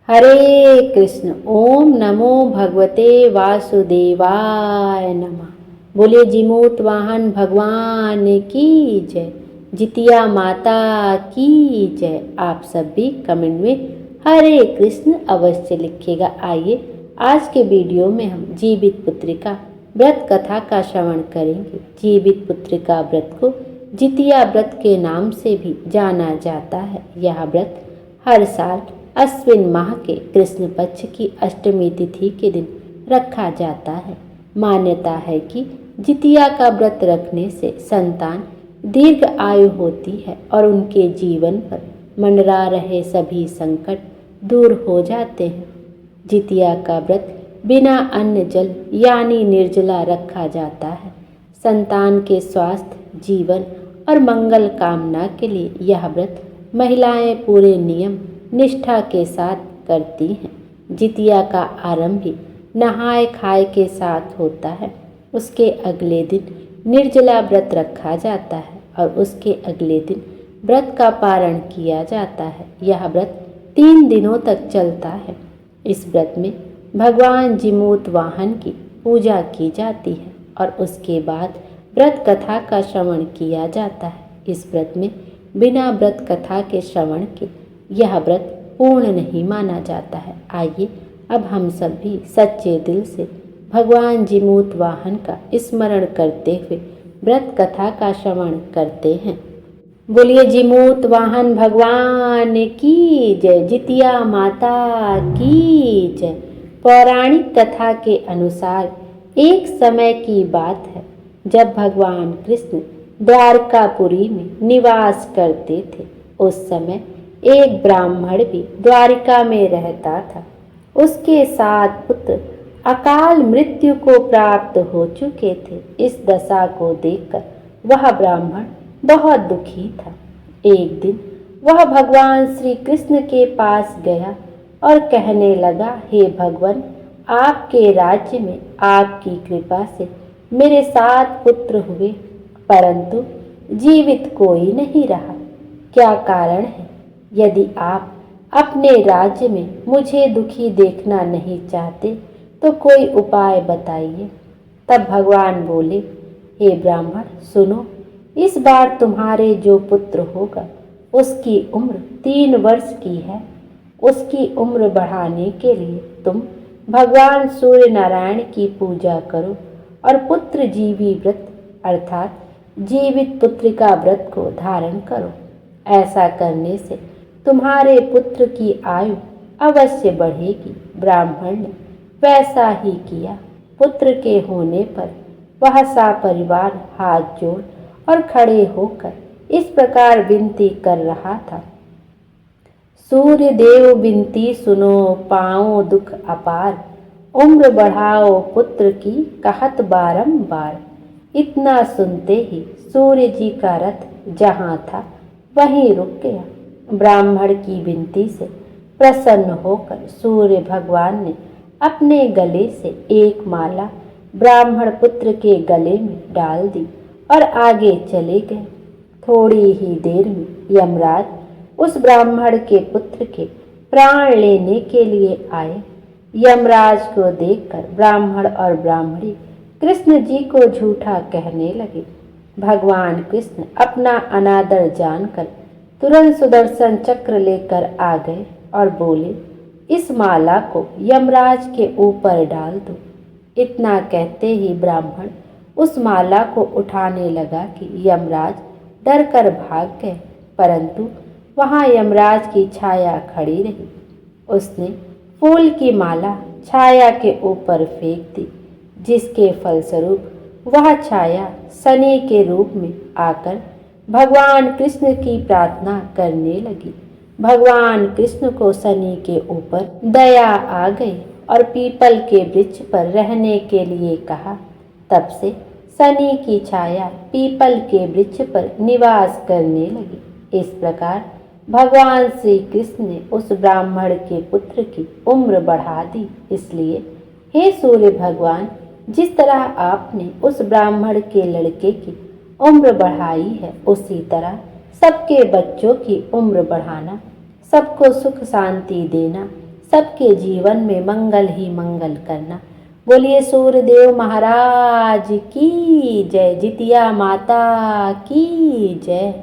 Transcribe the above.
हरे कृष्ण। ओम नमो भगवते वासुदेवाय नमः। बोलिए जीमूत वाहन भगवान की जय, जितिया माता की जय। आप सब भी कमेंट में हरे कृष्ण अवश्य लिखिएगा। आइए आज के वीडियो में हम जीवित पुत्रिका व्रत कथा का श्रवण करेंगे। जीवित पुत्रिका व्रत को जितिया व्रत के नाम से भी जाना जाता है। यह व्रत हर साल अश्विन माह के कृष्ण पक्ष की अष्टमी तिथि के दिन रखा जाता है। मान्यता है कि जितिया का व्रत रखने से संतान दीर्घ आयु होती है और उनके जीवन पर मंडरा रहे सभी संकट दूर हो जाते हैं। जितिया का व्रत बिना अन्न जल यानी निर्जला रखा जाता है। संतान के स्वास्थ्य, जीवन और मंगल कामना के लिए यह व्रत महिलाएं पूरे नियम निष्ठा के साथ करती हैं। जितिया का आरंभ भी नहाए खाए के साथ होता है। उसके अगले दिन निर्जला व्रत रखा जाता है और उसके अगले दिन व्रत का पारण किया जाता है। यह व्रत 3 दिनों तक चलता है। इस व्रत में भगवान जीमूत वाहन की पूजा की जाती है और उसके बाद व्रत कथा का श्रवण किया जाता है। इस व्रत में बिना व्रत कथा के श्रवण के यह व्रत पूर्ण नहीं माना जाता है। आइए अब हम सब भी सच्चे दिल से भगवान जीमूत वाहन का स्मरण करते हुए व्रत कथा का श्रवण करते हैं। बोलिए जीमूत वाहन भगवान की जय, जितिया माता की जय। पौराणिक कथा के अनुसार एक समय की बात है जब भगवान कृष्ण द्वारकापुरी में निवास करते थे। उस समय एक ब्राह्मण भी द्वारिका में रहता था। उसके 7 पुत्र अकाल मृत्यु को प्राप्त हो चुके थे। इस दशा को देखकर वह ब्राह्मण बहुत दुखी था। एक दिन वह भगवान श्री कृष्ण के पास गया और कहने लगा, हे भगवान, आपके राज्य में आपकी कृपा से मेरे 7 पुत्र हुए, परंतु जीवित कोई नहीं रहा। क्या कारण है? यदि आप अपने राज्य में मुझे दुखी देखना नहीं चाहते तो कोई उपाय बताइए। तब भगवान बोले, हे ब्राह्मण सुनो, इस बार तुम्हारे जो पुत्र होगा उसकी उम्र 3 वर्ष की है। उसकी उम्र बढ़ाने के लिए तुम भगवान सूर्य नारायण की पूजा करो और पुत्र जीवी व्रत अर्थात जीवित पुत्रिका व्रत को धारण करो। ऐसा करने से तुम्हारे पुत्र की आयु अवश्य बढ़ेगी। ब्राह्मण ने वैसा ही किया। पुत्र के होने पर वह सपरिवार हाथ जोड़ और खड़े होकर इस प्रकार विनती कर रहा था, सूर्य देव विनती सुनो, पाओ दुख अपार, उम्र बढ़ाओ पुत्र की कहत बारंबार। इतना सुनते ही सूर्य जी का रथ जहाँ था वहीं रुक गया। ब्राह्मण की विनती से प्रसन्न होकर सूर्य भगवान ने अपने गले से एक माला ब्राह्मण पुत्र के गले में डाल दी और आगे चले गए। थोड़ी ही देर में यमराज उस ब्राह्मण के पुत्र के प्राण लेने के लिए आए। यमराज को देखकर ब्राह्मण और ब्राह्मणी कृष्ण जी को झूठा कहने लगे। भगवान कृष्ण अपना अनादर जानकर तुरंत सुदर्शन चक्र लेकर आ गए और बोले, इस माला को यमराज के ऊपर डाल दो। इतना कहते ही ब्राह्मण उस माला को उठाने लगा कि यमराज डर कर भाग गए, परंतु वहां यमराज की छाया खड़ी रही। उसने फूल की माला छाया के ऊपर फेंक दी, जिसके फलस्वरूप वह छाया शनि के रूप में आकर भगवान कृष्ण की प्रार्थना करने लगी। भगवान कृष्ण को शनि के ऊपर दया आ गई और पीपल के वृक्ष पर रहने के लिए कहा। तब से शनि की छाया पीपल के वृक्ष पर निवास करने लगी। इस प्रकार भगवान श्री कृष्ण ने उस ब्राह्मण के पुत्र की उम्र बढ़ा दी। इसलिए हे सूर्य भगवान, जिस तरह आपने उस ब्राह्मण के लड़के की उम्र बढ़ाई है, उसी तरह सबके बच्चों की उम्र बढ़ाना, सबको सुख शांति देना, सबके जीवन में मंगल ही मंगल करना। बोलिए सूर्यदेव महाराज की जय, जितिया माता की जय।